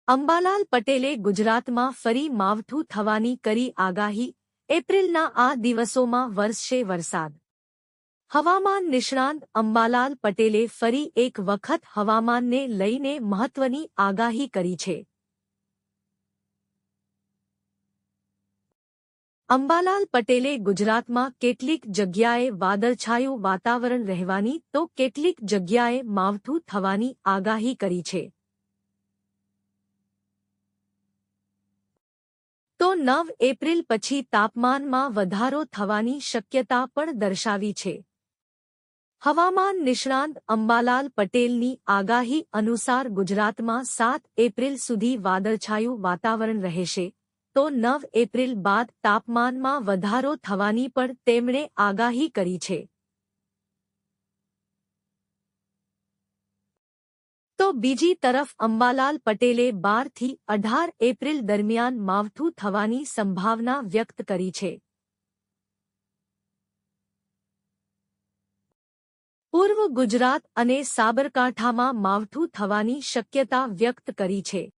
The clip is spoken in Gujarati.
અંબાલાલ પટેલે ગુજરાતમાં ફરી માવઠું થવાની કરી આગાહી. એપ્રિલના આ દિવસોમાં વરસશે વરસાદ. હવામાન નિષ્ણાંત અંબાલાલ પટેલે ફરી એક વખત હવામાનને લઈને મહત્વની આગાહી કરી છે. અંબાલાલ પટેલે ગુજરાતમાં કેટલીક જગ્યાએ વાદળછાયું વાતાવરણ રહેવાની તો કેટલીક જગ્યાએ માવઠું થવાની આગાહી કરી છે. તો 9 એપ્રિલ પછી તાપમાનમાં વધારો થવાની શક્યતા પણ દર્શાવી છે. હવામાન નિષ્ણાંત અંબાલાલ પટેલની આગાહી અનુસાર ગુજરાતમાં 7 એપ્રિલ સુધી વાદળછાયું વાતાવરણ રહેશે, તો 9 એપ્રિલ બાદ તાપમાનમાં વધારો થવાની પણ તેમણે આગાહી કરી છે. તો બીજી તરફ અંબાલાલ પટેલે 12 થી 18 એપ્રિલ દરમિયાન માવઠું થવાની સંભાવના વ્યક્ત કરી છે. પૂર્વ ગુજરાત અને સાબરકાંઠામાં માવઠું થવાની શક્યતા વ્યક્ત કરી છે.